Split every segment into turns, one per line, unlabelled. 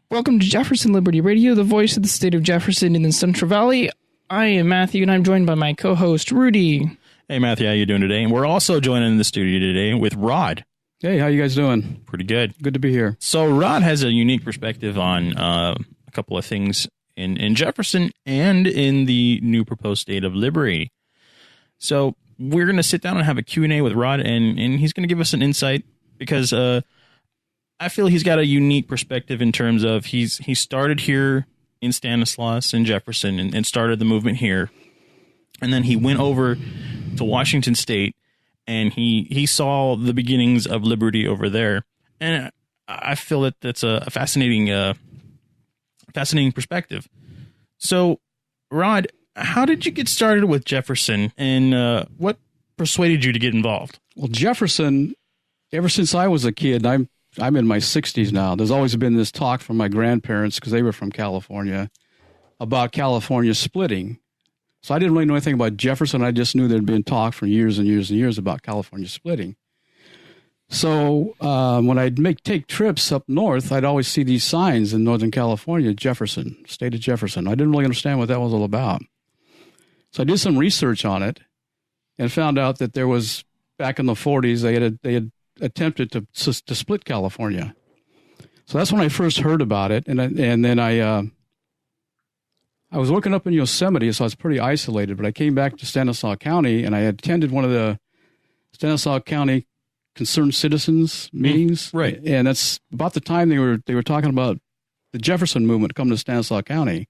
Welcome to Jefferson Liberty Radio, the voice of the state of Jefferson in the Central Valley. I am Matthew, and I'm joined by my co-host, Rudy.
Hey, Matthew, how you doing today? And we're also joining in the studio today with Rod.
Hey, how you guys doing?
Pretty good.
Good to be here.
So Rod has a unique perspective on a couple of things in Jefferson and in the new proposed state of Liberty. So we're going to sit down and have a Q&A with Rod, and he's going to give us an insight because I feel he's got a unique perspective in terms of he started here in Stanislaus and Jefferson and started the movement here. And then he went over to Washington State and he saw the beginnings of liberty over there. And I feel that that's a fascinating perspective. So, Rod, how did you get started with Jefferson and what persuaded you to get involved?
Well, Jefferson, ever since I was a kid, I'm in my 60s now. There's always been this talk from my grandparents, because they were from California, about California splitting. So I didn't really know anything about Jefferson. I just knew there'd been talk for years and years and years about California splitting. So when I'd take trips up north, I'd always see these signs in Northern California, Jefferson, State of Jefferson. I didn't really understand what that was all about. So I did some research on it and found out that there was, back in the 40s, they had attempted to split California. So that's when I first heard about it. And then I was working up in Yosemite, so I was pretty isolated, but I came back to Stanislaus County and I attended one of the Stanislaus County Concerned Citizens meetings.
Right.
And that's about the time they were talking about the Jefferson movement coming to Stanislaus County,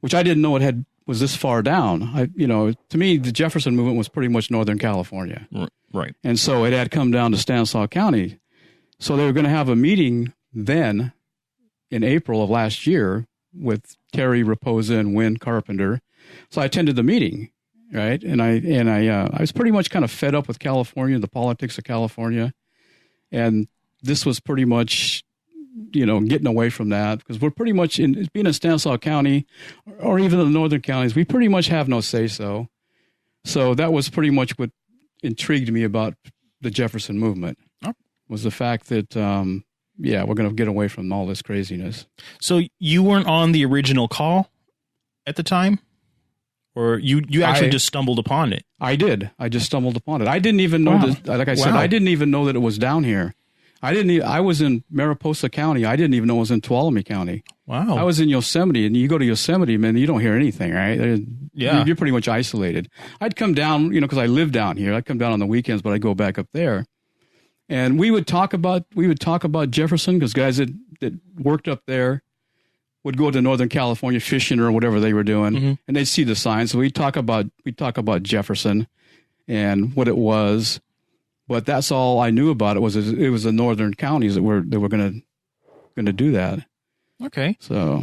which I didn't know was this far down. To me, the Jefferson movement was pretty much Northern California.
Right.
And so it had come down to Stanislaus County. So they were going to have a meeting then in April of last year with Terry Raposa and Wynn Carpenter. So I attended the meeting, right? And I was pretty much kind of fed up with California, the politics of California. And this was pretty much, getting away from that, because we're pretty much being in Stanislaus County or even the northern counties, we pretty much have no say-so. So that was pretty much what intrigued me about the Jefferson movement, was the fact that, we're going to get away from all this craziness.
So you weren't on the original call at the time? Or you actually just stumbled upon it?
I did. I just stumbled upon it. I didn't even know that, like I said, I didn't even know that it was down here. I was in Mariposa County. I didn't even know it was in Tuolumne County.
Wow.
I was in Yosemite, and you go to Yosemite, man, you don't hear anything, right?
Yeah.
You're pretty much isolated. I'd come down, because I live down here. I'd come down on the weekends, but I'd go back up there. And we would talk about Jefferson, because guys that worked up there would go to Northern California fishing or whatever they were doing, and they'd see the signs. So we'd talk about Jefferson and what it was. But that's all I knew about it was the northern counties that were going to do that.
Okay.
So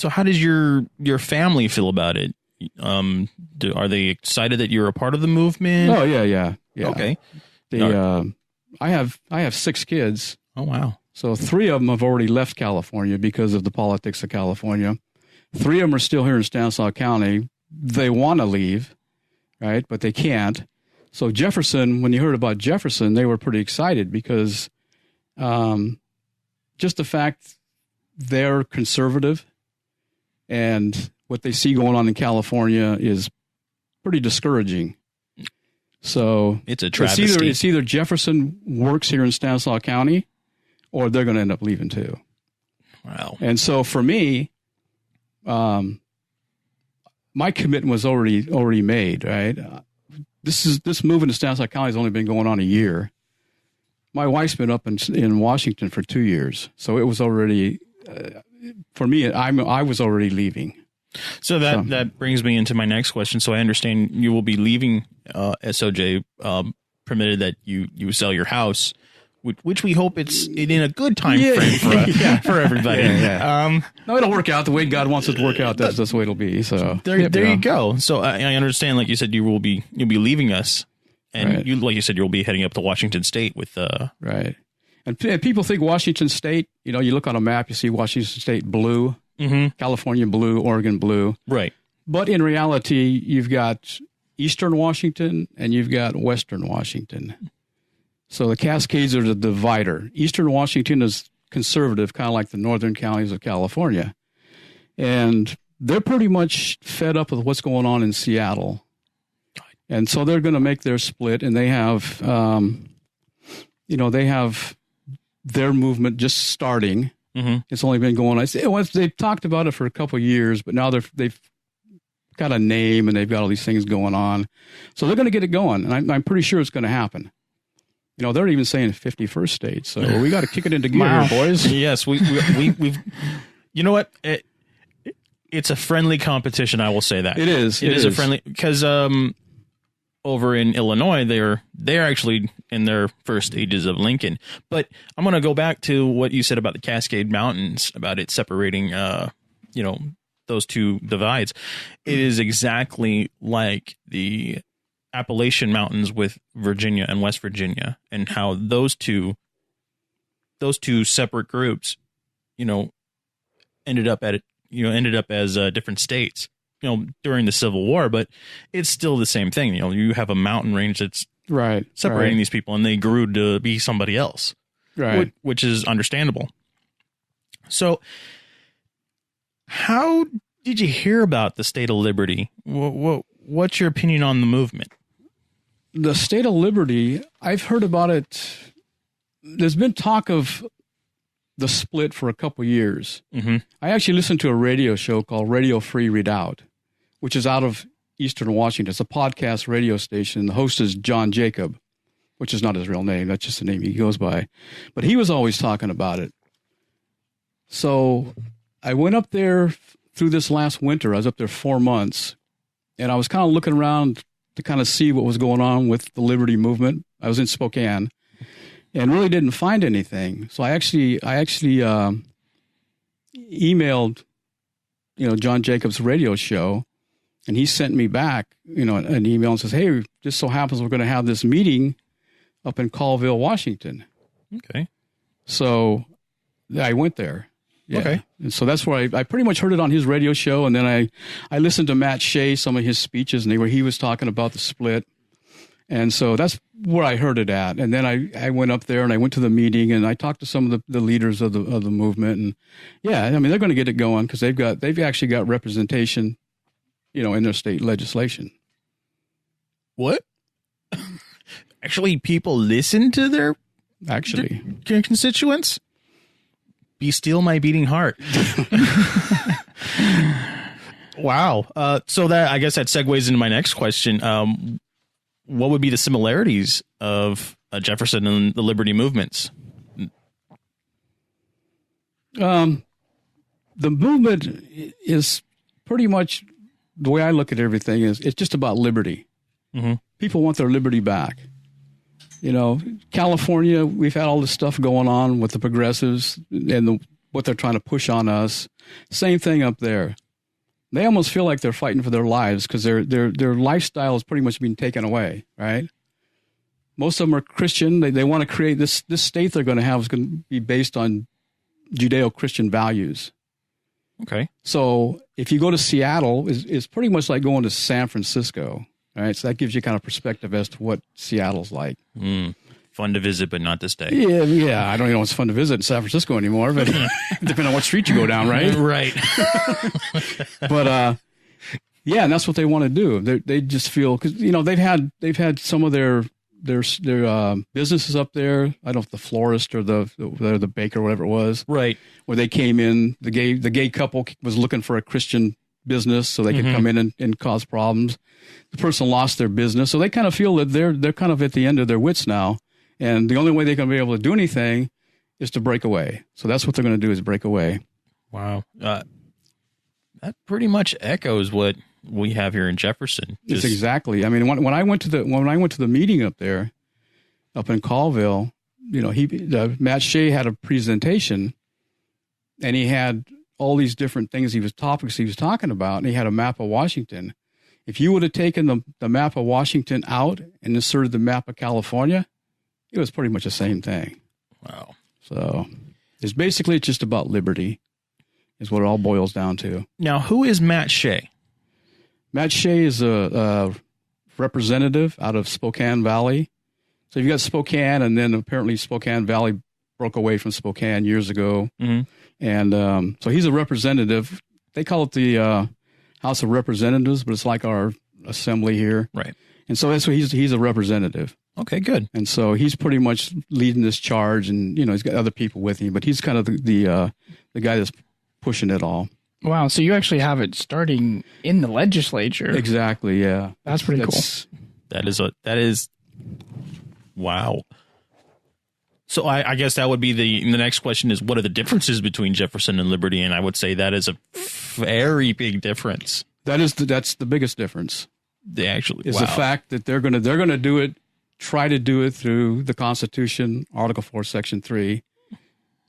how does your family feel about it? Are they excited that you're a part of the movement?
Oh yeah.
Okay.
I have 6 kids.
Oh wow.
So 3 of them have already left California because of the politics of California. 3 of them are still here in Stanislaus County. They want to leave, right? But they can't. So Jefferson, when you heard about Jefferson, they were pretty excited because just the fact they're conservative and what they see going on in California is pretty discouraging. So
it's a travesty.
It's either Jefferson works here in Stanislaus County or they're going to end up leaving too.
Wow.
And so for me, my commitment was already made, right? This movement to Stanislaus County has only been going on a year. My wife's been up in Washington for 2 years, so it was already for me. I was already leaving.
So that brings me into my next question. So I understand you will be leaving SOJ, permitted that you sell your house, which we hope it's in a good time frame for everybody.
Yeah. No, it'll work out the way God wants it to work out. That's the way it'll be. So
there you go. So I understand, like you said, you'll be leaving us, and
right.
like you said, you'll be heading up to Washington State with
right. And people think Washington State. You look on a map, you see Washington State blue, California blue, Oregon blue,
right.
But in reality, you've got Eastern Washington and you've got Western Washington. So the Cascades are the divider. Eastern Washington is conservative, kind of like the northern counties of California. And they're pretty much fed up with what's going on in Seattle. And so they're going to make their split, and they have, they have their movement just starting. Mm-hmm. It's only been going on. They've talked about it for a couple of years, but now they've got a name and they've got all these things going on. So they're going to get it going, and I'm pretty sure it's going to happen. They're even saying 51st state. So we got to kick it into gear here, boys.
Yes, we've. You know what? It's a friendly competition. I will say that
it is.
It is a friendly because over in Illinois, they're actually in their first stages of Lincoln. But I'm going to go back to what you said about the Cascade Mountains, about it separating, those two divides. It is exactly like the Appalachian Mountains with Virginia and West Virginia, and how those two separate groups, ended up as different states. During the Civil War, but it's still the same thing. You have a mountain range that's separating these people, and they grew to be somebody else, which is understandable. So, how did you hear about the State of Liberty? What's your opinion on the movement?
The State of Liberty, I've heard about it. There's been talk of the split for a couple years. Mm-hmm. I actually listened to a radio show called Radio Free Redoubt, which is out of Eastern Washington. It's a podcast radio station. The host is John Jacob, which is not his real name. That's just the name he goes by. But he was always talking about it. So I went up there through this last winter. I was up there 4 months, and I was kind of looking around to kind of see what was going on with the Liberty movement. I was in Spokane and really didn't find anything. So I actually emailed, John Jacob's radio show, and he sent me back, an email and says, "Hey, just so happens we're going to have this meeting up in Colville, Washington."
Okay.
So I went there. Yeah.
Okay.
And so that's where I pretty much heard it on his radio show. And then I listened to Matt Shea, some of his speeches, and he was talking about the split. And so that's where I heard it at. And then I went up there and I went to the meeting and I talked to some of the leaders of the movement. And yeah, they're going to get it going because they've actually got representation, in their state legislation.
What? Actually, people listen to their constituents? Be still my beating heart. Wow. So that, I guess that segues into my next question. What would be the similarities of Jefferson and the Liberty movements?
The movement is pretty much, the way I look at everything is it's just about liberty. Mm-hmm. People want their liberty back. California, we've had all this stuff going on with the progressives and what they're trying to push on us. Same thing up there. They almost feel like they're fighting for their lives because their lifestyle is pretty much being taken away, right? Most of them are Christian. They want to create this state they're going to have is going to be based on Judeo-Christian values.
Okay.
So if you go to Seattle, it's pretty much like going to San Francisco, right? So that gives you kind of perspective as to what Seattle's like.
Fun to visit, but not this day.
Yeah. I don't know if it's fun to visit in San Francisco anymore, but depending on what street you go down, right?
Right.
But and that's what they want to do. They just feel because they've had some of their businesses up there. I don't know if the florist or the baker, whatever it was,
right?
Where they came in, the gay couple was looking for a Christian business so they could come in and cause problems. The person lost their business, so they kind of feel that they're kind of at the end of their wits now. And the only way they're going to be able to do anything is to break away. So that's what they're going to do is break away.
Wow. That pretty much echoes what we have here in Jefferson.
It's exactly. When I went to the meeting up there, up in Colville, Matt Shea had a presentation and he had all these different things topics he was talking about. And he had a map of Washington. If you would have taken the map of Washington out and inserted the map of California, it was pretty much the same thing.
Wow.
So it's basically just about liberty is what it all boils down to.
Now, who is Matt Shea?
Matt Shea is a representative out of Spokane Valley. So you've got Spokane and then apparently Spokane Valley broke away from Spokane years ago.
Mm-hmm.
And so he's a representative. They call it the House of Representatives, but it's like our assembly here.
Right.
And so that's what he's a representative.
Okay, good.
And so he's pretty much leading this charge, and he's got other people with him, but he's kind of the guy that's pushing it all.
Wow, so you actually have it starting in the legislature.
Exactly, yeah.
That's pretty cool.
That is wow. So I guess that would be the next question is, what are the differences between Jefferson and Liberty? And I would say that is a very big difference.
That's the biggest difference.
They actually
is the fact that they're gonna do it, try to do it through the Constitution, Article 4, Section 3,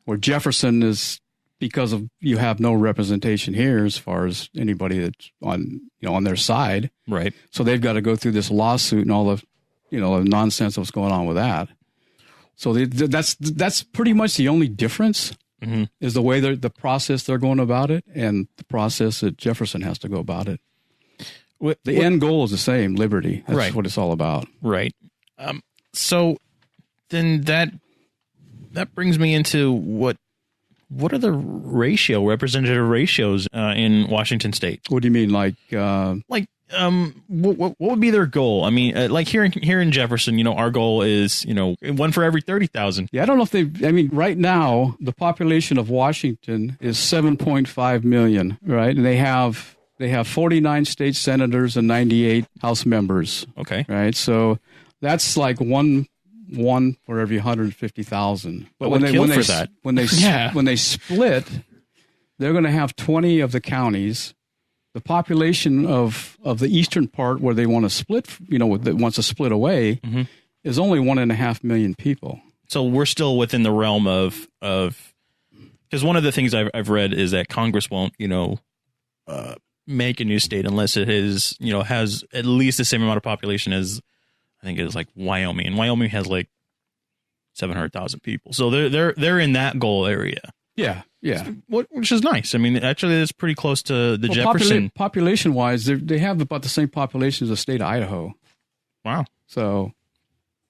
where Jefferson is, because of you have no representation here as far as anybody that's on their side.
Right.
So they've got to go through this lawsuit and all the the nonsense that's going on with that. So that's pretty much the only difference, mm-hmm. is the way the process they're going about it and the process that Jefferson has to go about it. The end goal is the same, liberty. That's
right.
what it's all about.
Right. So then that brings me into what are the representative ratios in Washington State?
What do you mean,
what would be their goal? I mean, like here in Jefferson, our goal is, one for every 30,000.
Yeah, I don't know if right now the population of Washington is 7.5 million, right? And they have 49 state senators and 98 House members.
Okay.
Right. So that's like one for every 150,000.
But when
they split, they're going to have 20 of the counties. The population of the eastern part where they want to split, that wants to split away, mm-hmm. is only 1.5 million people.
So we're still within the realm of because one of the things I've read is that Congress won't, make a new state unless it is, has at least the same amount of population as, I think it's like Wyoming, and Wyoming has like 700,000 people. So they're in that goal area.
Yeah, yeah.
Which is nice. I mean, actually, it's pretty close to the Jefferson.
Population-wise, they have about the same population as the state of Idaho.
Wow.
So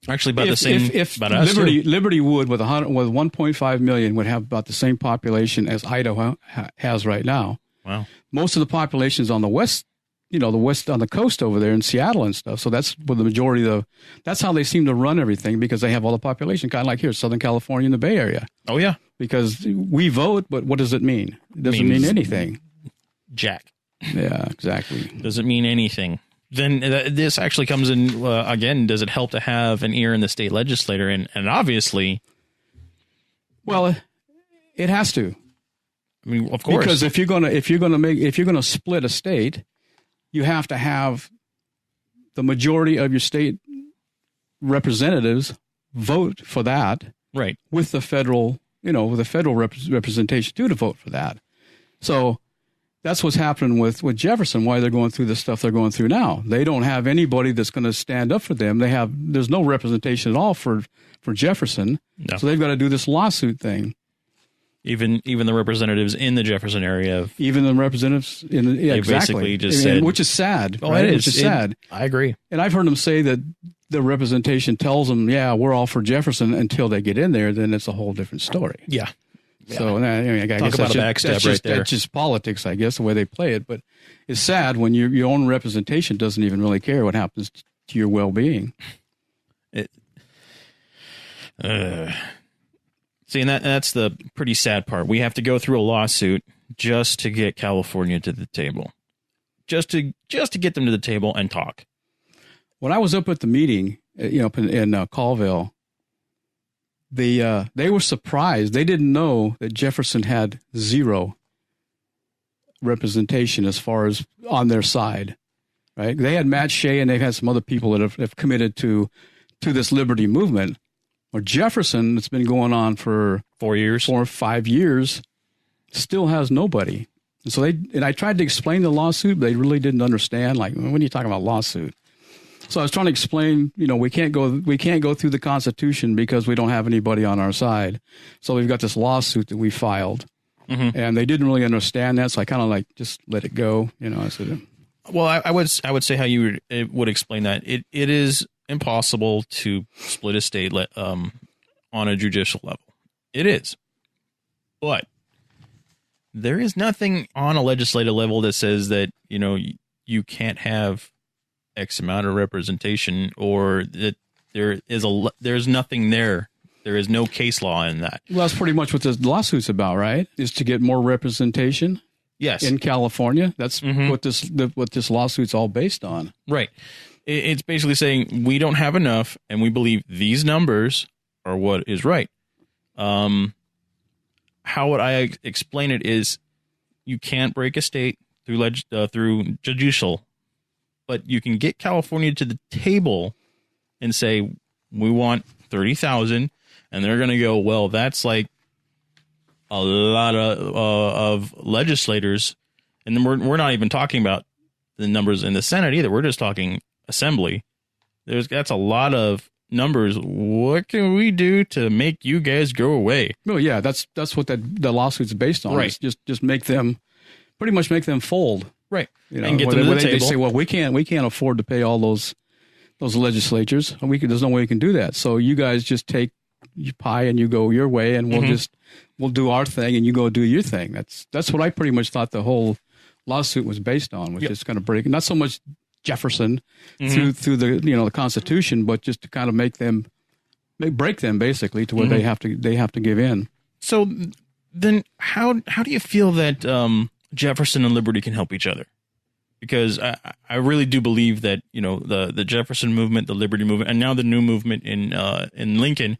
actually, about the same.
If
about us
Liberty would with 1.5 million would have about the same population as Idaho has right now.
Wow.
Most of the population is on the west, the west on the coast over there in Seattle and stuff. So that's where the majority that's how they seem to run everything, because they have all the population, kind of like here, Southern California and the Bay Area.
Oh, yeah.
Because we vote, but what does it mean? It doesn't mean anything.
Jack.
Yeah, exactly.
Doesn't mean anything. Then this actually comes in, again, does it help to have an ear in the state legislature? And obviously.
Well, it has to.
I mean, of course.
Because if you're gonna split a state, you have to have the majority of your state representatives vote for that,
right?
With the federal, representation too, to vote for that. So that's what's happening with Jefferson. Why they're going through the stuff they're going through now. They don't have anybody that's going to stand up for them. There's no representation at all for Jefferson. No. So they've got to do this lawsuit thing.
Even the representatives in the Jefferson area,
even the representatives exactly,
basically just said,
which is sad.
Oh,
right?
it is.
Which is sad.
I agree.
And I've heard them say that the representation tells them, "Yeah, we're all for Jefferson," until they get in there. Then it's a whole different story.
Yeah.
So I guess
talk about a backstab right there.
That's just politics, I guess, the way they play it. But it's sad when your own representation doesn't even really care what happens to your well-being.
See, and that's the pretty sad part. We have to go through a lawsuit just to get California to the table, just to get them to the table and talk.
When I was up at the meeting, in Colville, they were surprised. They didn't know that Jefferson had zero representation as far as on their side. Right? They had Matt Shea and they've had some other people that have committed to this liberty movement. Or Jefferson, it's been going on for
4 years,
4 or 5 years, still has nobody. And so I tried to explain the lawsuit, but they really didn't understand. Like, when are you talking about lawsuit? So I was trying to explain, we can't go through the Constitution because we don't have anybody on our side. So we've got this lawsuit that we filed, mm-hmm. and they didn't really understand that. So I kind of just let it go. I said,
well, I would say how you would explain that. It is impossible to split a state on a judicial level. It is. But there is nothing on a legislative level that says that, you can't have X amount of representation, or that there's nothing there. There is no case law in that.
Well, that's pretty much what this lawsuit's about, right? Is to get more representation.
Yes.
In California. That's what this lawsuit's all based on.
Right. It's basically saying we don't have enough, and we believe these numbers are what is right. How would I explain it is you can't break a state through judicial, but you can get California to the table and say, we want 30,000, and they're going to go, well, that's like a lot of legislators. And then we're not even talking about the numbers in the Senate either. We're just talking assembly. That's a lot of numbers. What can we do to make you guys go away?
Well, yeah, that's what the lawsuit's based on.
Right.
It's just make them fold.
Right.
And get them to the table. They say, well, we can't afford to pay all those legislatures. There's no way we can do that. So you guys just take your pie and you go your way, and we'll do our thing and you go do your thing. That's what I pretty much thought the whole lawsuit was based on, was just kind of break, not so much Jefferson through the the Constitution, but just to kind of break them basically to where they have to give in.
So then how do you feel that Jefferson and Liberty can help each other? Because I really do believe that, the Jefferson movement, the Liberty movement, and now the new movement in Lincoln,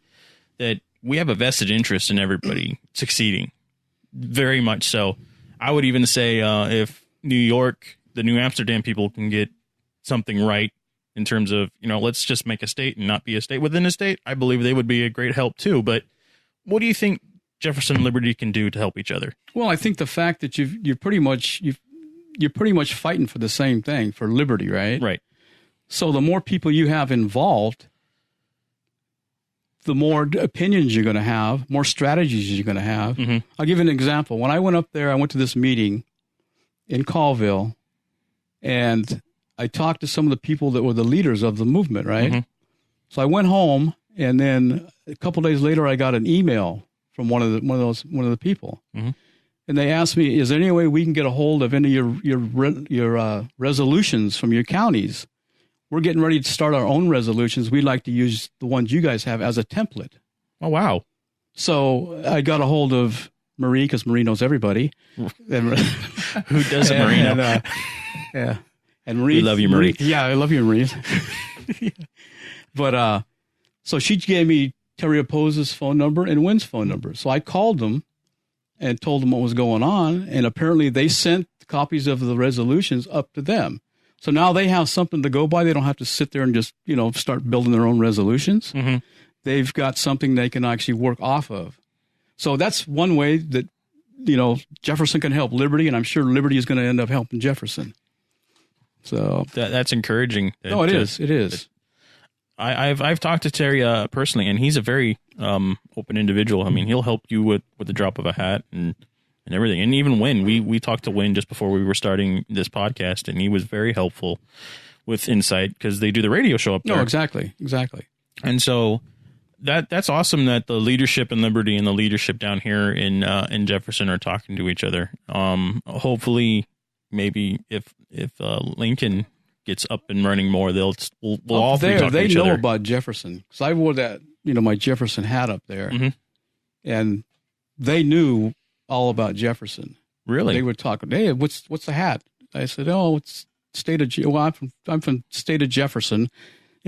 that we have a vested interest in everybody succeeding. Very much so. I would even say if New York, the New Amsterdam people can get something right in terms of, let's just make a state and not be a state within a state, I believe they would be a great help too. But what do you think Jefferson and Liberty can do to help each other?
Well, I think the fact that you're pretty much fighting for the same thing, for liberty, right?
Right.
So the more people you have involved, the more opinions you're going to have, more strategies you're going to have. I'll give you an example. When I went up there, I went to this meeting in Colville, and I talked to some of the people that were the leaders of the movement, right? So I went home, and then a couple of days later, I got an email from one of the people, and they asked me, "Is there any way we can get a hold of any of your resolutions from your counties? We're getting ready to start our own resolutions. We'd like to use the ones you guys have as a template."
Oh, wow.
So I got a hold of Marie, because Marie knows everybody.
Who doesn't, Marie?
Yeah. And Marie,
we love you, Marie.
Yeah, I love you, Marie. But so she gave me Terry Oppose's phone number and Wynn's phone number. So I called them and told them what was going on. And apparently they sent copies of the resolutions up to them. So now they have something to go by. They don't have to sit there and just, start building their own resolutions. They've got something they can actually work off of. So that's one way that, Jefferson can help Liberty, and I'm sure Liberty is going to end up helping Jefferson. So
that's encouraging.
No, it is. It is.
I've talked to Terry personally, and he's a very open individual. I mean, he'll help you with the drop of a hat and everything. And even Wynn, we talked to Wynn just before we were starting this podcast, and he was very helpful with insight because they do the radio show up there.
No, exactly.
And so that's awesome that the leadership in Liberty and the leadership down here in Jefferson are talking to each other. Hopefully, maybe if Lincoln gets up and running more, we'll all three talk to each other.
They know about Jefferson because I wore that my Jefferson hat up there, and they knew all about Jefferson.
Really?
They were talking, "Hey, what's the hat?" I said, "Oh, it's State of I'm from State of Jefferson."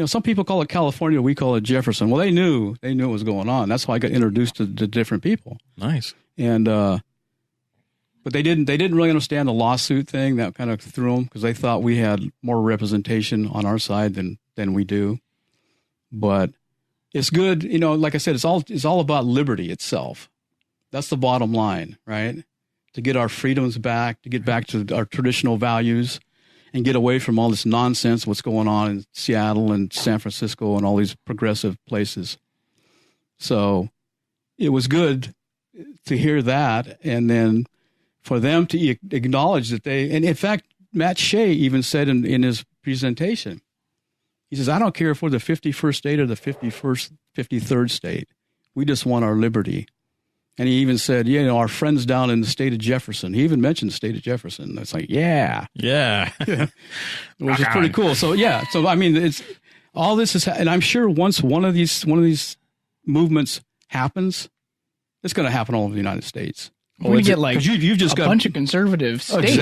Some people call it California. We call it Jefferson. Well, they knew what was going on. That's why I got introduced to different people.
Nice.
And but they didn't really understand the lawsuit thing. That kind of threw them because they thought we had more representation on our side than we do. But it's good. Like I said, it's all about liberty itself. That's the bottom line, right? To get our freedoms back, to get back to our traditional values, and get away from all this nonsense, what's going on in Seattle and San Francisco and all these progressive places. So it was good to hear that. And then for them to acknowledge that and in fact, Matt Shea even said in his presentation, he says, "I don't care if we're the 51st state or the 53rd state. We just want our liberty." And he even said, you know, our friends down in the state of Jefferson. He even mentioned the state of Jefferson. It's like, yeah, which is pretty cool. So yeah, so I mean, it's all this is, and I'm sure once one of these movements happens, it's going to happen all over the United States.
We get like
you've just got
bunch of conservative states.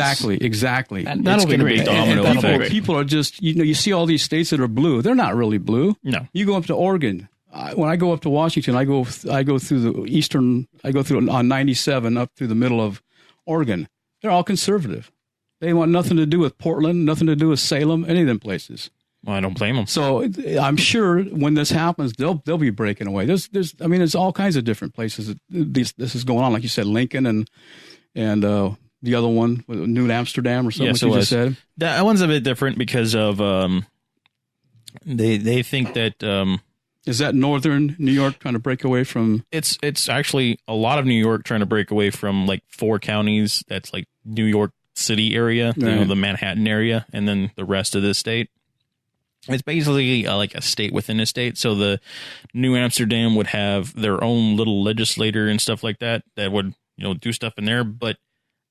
Exactly.
That'll be great.
And people are just, you know, you see all these states that are blue. They're not really blue.
No.
You go up to Oregon. When I go up to Washington, I go through the eastern. I go through on 97 up through the middle of Oregon. They're all conservative. They want nothing to do with Portland, nothing to do with Salem, any of them places.
Well, I don't blame them.
So I'm sure when this happens, they'll be breaking away. There's all kinds of different places that this is going on. Like you said, Lincoln and the other one, New Amsterdam or something.
Yes,
like you just said.
That one's a bit different because of they think that.
Is that northern New York trying to break away from?
It's actually a lot of New York trying to break away from like 4 counties. That's like New York City area, you know, the Manhattan area, and then the rest of the state. It's basically like a state within a state. So the New Amsterdam would have their own little legislator and stuff like that would, you know, do stuff in there. But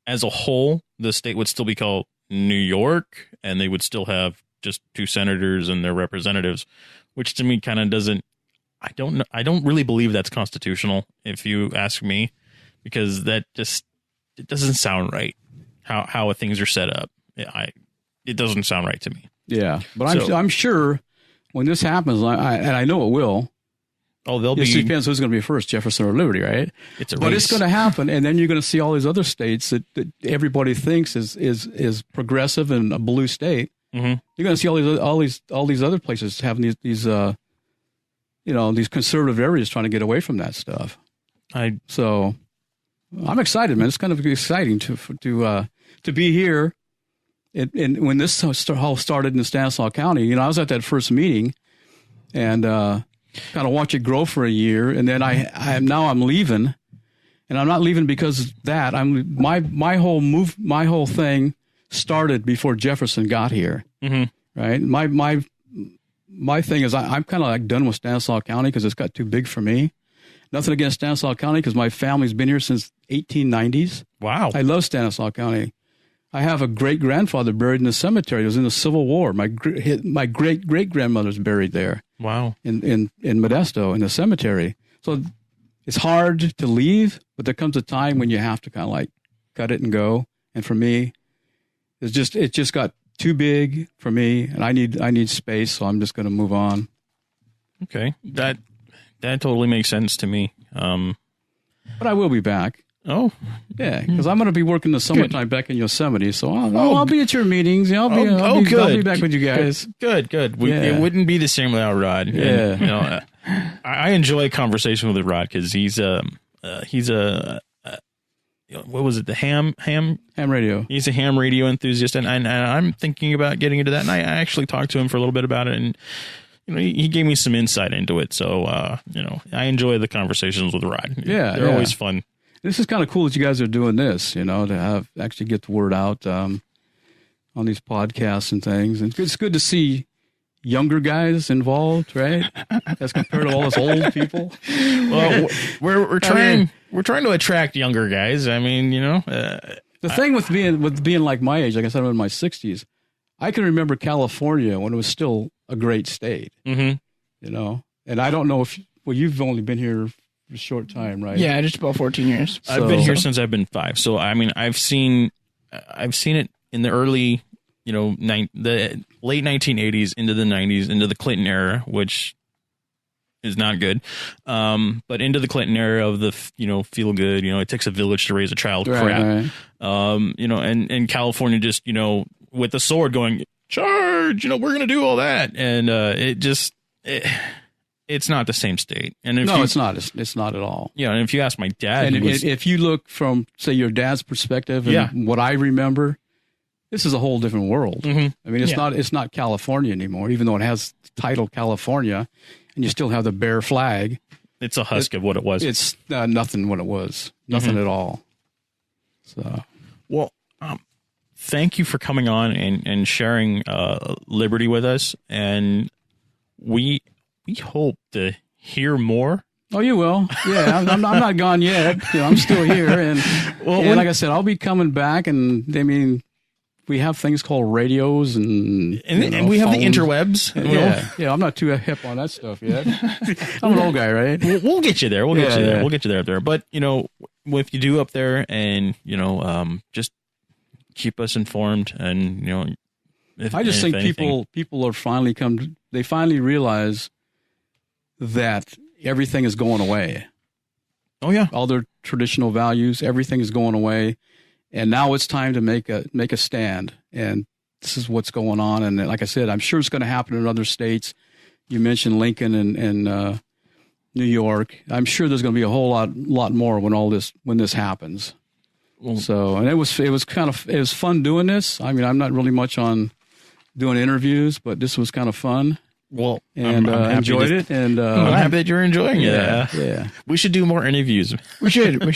as a whole, the state would still be called New York, and they would still have just 2 senators and their representatives, which to me kind of doesn't. I don't know. I don't really believe that's constitutional, if you ask me, because it doesn't sound right how things are set up. It doesn't sound right to me.
Yeah, but I'm sure when this happens, and I know it will.
Oh, they'll be.
It depends who's going to be first, Jefferson or Liberty, right?
It's a race.
But it's going to happen, and then you're going to see all these other states that everybody thinks is progressive and a blue state.
Mm-hmm.
You're going to see all these other places having these these conservative areas trying to get away from that stuff. So I'm excited, man. It's kind of exciting to be here. And when this all started in Stanislaus County, you know, I was at that first meeting, and kind of watch it grow for a year, and then I'm leaving, and I'm not leaving because of that. My whole thing started before Jefferson got here, right? My thing is I'm kind of like done with Stanislaus County because it's got too big for me. Nothing against Stanislaus County because my family's been here since 1890s.
Wow,
I love Stanislaus County. I have a great-grandfather buried in the cemetery. It was in the Civil War. My great-great-grandmother's buried there.
Wow.
In Modesto, in the cemetery. So it's hard to leave, but there comes a time when you have to kind of like cut it and go. And for me, it just got too big for me, and I need space, so I'm just going to move on.
Okay. That totally makes sense to me.
But I will be back.
Oh,
yeah, because I'm going to be working the summertime back in Yosemite, so I'll be at your meetings. I'll be back with you guys.
Good. It wouldn't be the same without Rod.
Yeah,
and, you know, I enjoy conversation with Rod because he's a what was it? The ham
radio.
He's a ham radio enthusiast, and I'm thinking about getting into that. And I actually talked to him for a little bit about it, and you know, he gave me some insight into it. So you know, I enjoy the conversations with Rod.
Yeah,
they're always fun.
This is kind of cool that you guys are doing this, you know, to actually get the word out on these podcasts and things. And it's good to see younger guys involved, right? As compared to all us old people.
Well, we're trying to attract younger guys. I mean, you know,
the thing with being like my age, like I said, I'm in my 60s. I can remember California when it was still a great state.
Mm-hmm.
You know, and I don't know if you've only been here a short time, right?
Yeah, just about 14 years.
I've been here since I've been 5. So I mean, I've seen it in the early, you know, the late 1980s into the 90s, into the Clinton era, which is not good. But into the Clinton era of the, you know, feel good, you know, it takes a village to raise a child crap. Right. You know, and California just, you know, with the sword going, charge, you know, we're going to do all that. And it's not the same state. And
it's not. It's not at all.
Yeah, and if you ask my dad,
and if you look from, say, your dad's perspective and what I remember, this is a whole different world.
Mm-hmm.
I mean, it's not California anymore, even though it has the title California, and you still have the bear flag.
It's a husk of what it was.
It's nothing what it was. Nothing at all. So,
well, thank you for coming on and sharing Liberty with us, and we hope to hear more
Oh, you will. Yeah, I'm not gone yet. I'm still here, and like I said, I'll be coming back. And I mean, we have things called radios and
we have
phones.
the interwebs.
Yeah. I'm not too hip on that stuff yet. I'm an old guy, right?
We'll get you there. We'll get you there. But if you do up there, and just keep us informed, and
I just think people are finally they finally realize that everything is going away.
Oh yeah,
all their traditional values, everything is going away, and now it's time to make a stand. And this is what's going on. And like I said, I'm sure it's going to happen in other states. You mentioned Lincoln and New York. I'm sure there's going to be a whole lot more when this happens. So, and it was fun doing this. I mean, I'm not really much on doing interviews, but this was kind of fun.
Well,
and I'm enjoyed it, and
I'm happy that you're enjoying it.
Yeah.
We should do more interviews.
We should. Well,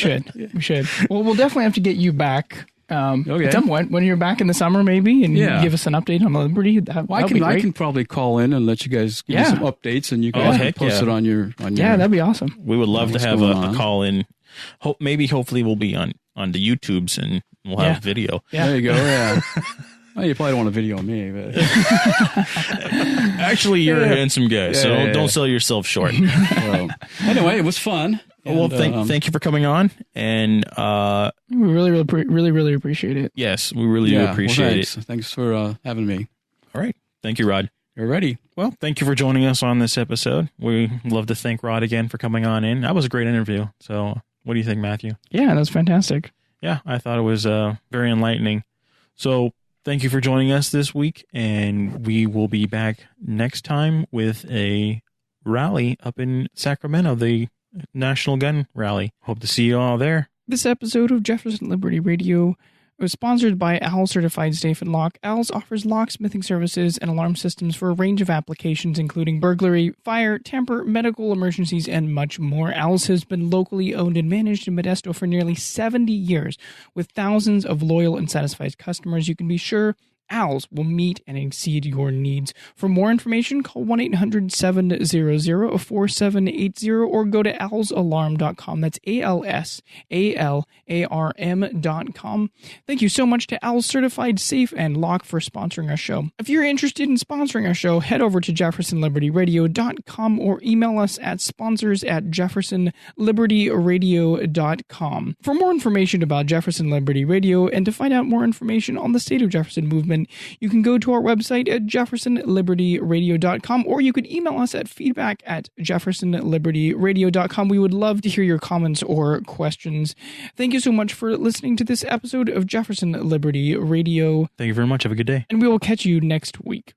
we'll definitely have to get you back at some point when you're back in the summer, maybe, and give us an update on the Liberty.
I can probably call in and let you guys give me some updates, and you guys can post it on your.
Yeah, that'd be awesome.
We would love to have a call in. Hopefully, we'll be on the YouTubes, and we'll have video.
Yeah. There you go. Yeah. Well, you probably don't want a video of me, but
actually, you're a handsome guy, so don't sell yourself short.
Well, anyway, it was fun.
Well, thank you for coming on, and
we really appreciate it.
Yes, we really do appreciate it.
Thanks for having me.
All right, thank you, Rod.
You're ready.
Well, thank you for joining us on this episode. We love to thank Rod again for coming on in. That was a great interview. So, what do you think, Matthew?
Yeah, that was fantastic.
Yeah, I thought it was very enlightening. So, thank you for joining us this week, and we will be back next time with a rally up in Sacramento, the National Gun Rally. Hope to see you all there.
This episode of Jefferson Liberty Radio was sponsored by OWL Certified Safe and Lock. OWL's offers locksmithing services and alarm systems for a range of applications, including burglary, fire, tamper, medical emergencies, and much more. OWL's has been locally owned and managed in Modesto for nearly 70 years. With thousands of loyal and satisfied customers, you can be sure OWL's will meet and exceed your needs. For more information, call 1-800-700-4780 or go to owlsalarm.com. That's ALSALARM.com. Thank you so much to OWL Certified Safe and Lock for sponsoring our show. If you're interested in sponsoring our show, head over to jeffersonlibertyradio.com or email us at sponsors@jeffersonlibertyradio.com. For more information about Jefferson Liberty Radio and to find out more information on the State of Jefferson movement, you can go to our website at jeffersonlibertyradio.com, or you could email us at feedback@jeffersonlibertyradio.com. We would love to hear your comments or questions. Thank you so much for listening to this episode of Jefferson Liberty Radio.
Thank you very much. Have a good day.
And we will catch you next week.